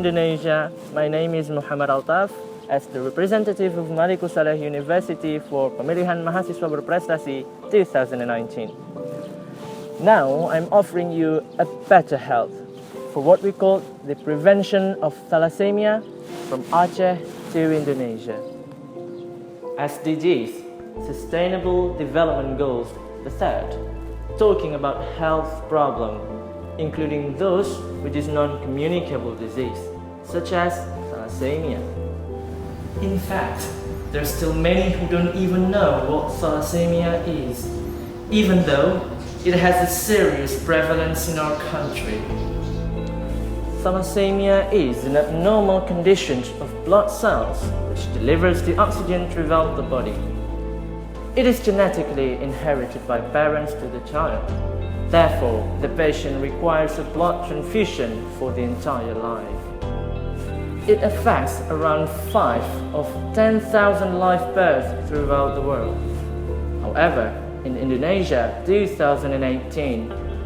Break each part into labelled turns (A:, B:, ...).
A: Indonesia. My name is Muhammad Althaf as the representative of Malikussaleh University for Pemilihan Mahasiswa Berprestasi 2019. Now I'm offering you a better health for what we call the prevention of thalassemia from Aceh to Indonesia. SDGs, Sustainable Development Goals, the third, talking about health problem, including those which is non-communicable disease, such as thalassemia. In fact, there are still many who don't even know what thalassemia is, even though it has a serious prevalence in our country. Thalassemia is an abnormal condition of blood cells which delivers the oxygen throughout the body. It is genetically inherited by parents to the child. Therefore, the patient requires a blood transfusion for the entire life. It affects around 5 of 10,000 live births throughout the world. However, in Indonesia 2018,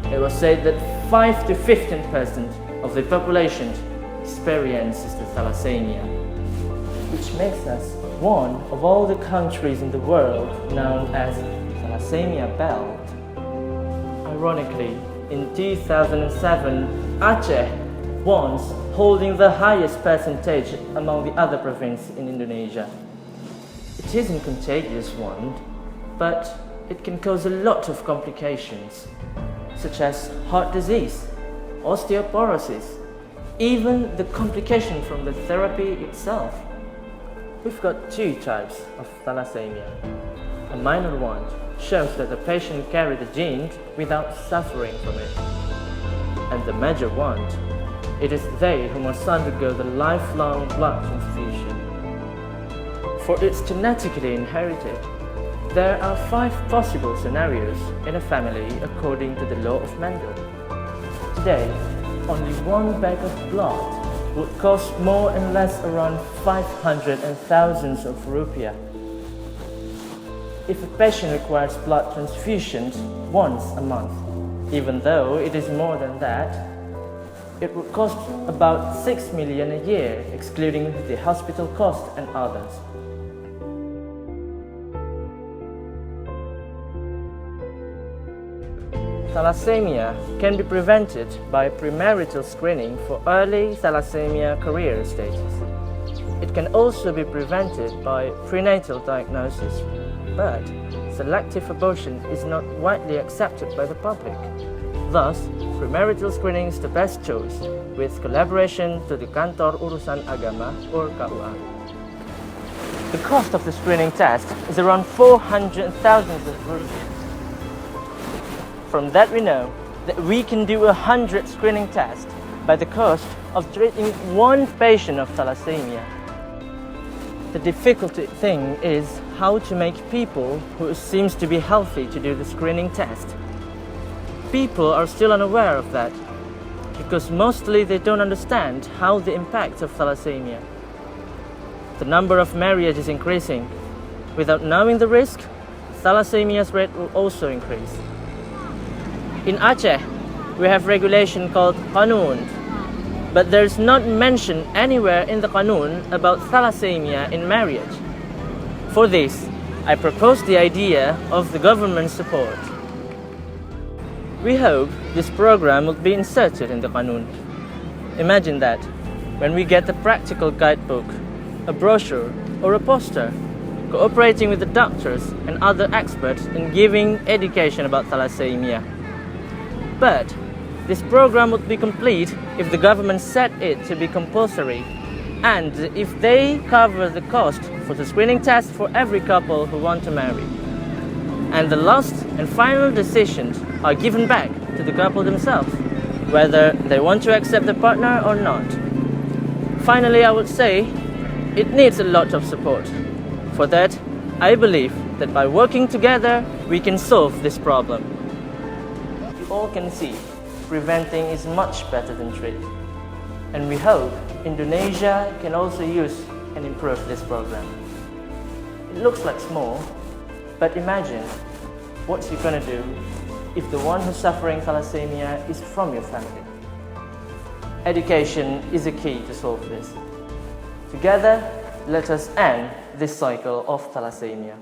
A: it was said that 5 to 15% of the population experiences the thalassemia, which makes us one of all the countries in the world known as Thalassemia Belt. Ironically, in 2007, Aceh once holding the highest percentage among the other provinces in Indonesia. It isn't a contagious one, but it can cause a lot of complications, such as heart disease, osteoporosis, even the complication from the therapy itself. We've got 2 types of thalassemia. A minor one shows that the patient carried the gene without suffering from it. And the major one, it is they who must undergo the lifelong blood transfusion. For it's genetically inherited, there are 5 possible scenarios in a family according to the law of Mendel. Today, only 1 bag of blood would cost more and less around 500 and thousands of rupiah. If a patient requires blood transfusions once a month, even though it is more than that, it would cost about 6 million a year, excluding the hospital cost and others. Thalassemia can be prevented by premarital screening for early thalassemia career stages. It can also be prevented by prenatal diagnosis, but selective abortion is not widely accepted by the public. Thus, premarital screening is the best choice, with collaboration to the Kantor Urusan Agama or KUA. The cost of the screening test is around 400,000 rupiah. From that we know that we can do 100 screening tests by the cost of treating 1 patient of thalassemia. The difficult thing is how to make people who seems to be healthy to do the screening test. People are still unaware of that because mostly they don't understand how the impact of thalassemia. The number of marriages is increasing. Without knowing the risk, thalassemia's rate will also increase. In Aceh, we have regulation called Qanun, but there's not mentioned anywhere in the Qanun about thalassemia in marriage. For this, I propose the idea of the government support. We hope this program will be inserted in the Qanun. Imagine that, when we get a practical guidebook, a brochure or a poster, cooperating with the doctors and other experts in giving education about thalassemia. But this program would be complete if the government set it to be compulsory and if they cover the cost for the screening test for every couple who want to marry. And the last and final decisions are given back to the couple themselves, whether they want to accept the partner or not. Finally, I would say it needs a lot of support. For that, I believe that by working together, we can solve this problem. You all can see, preventing is much better than treating. And we hope Indonesia can also use and improve this program. It looks like small, but imagine what you're gonna do if the one who's suffering thalassemia is from your family. Education is a key to solve this. Together, let us end this cycle of thalassemia.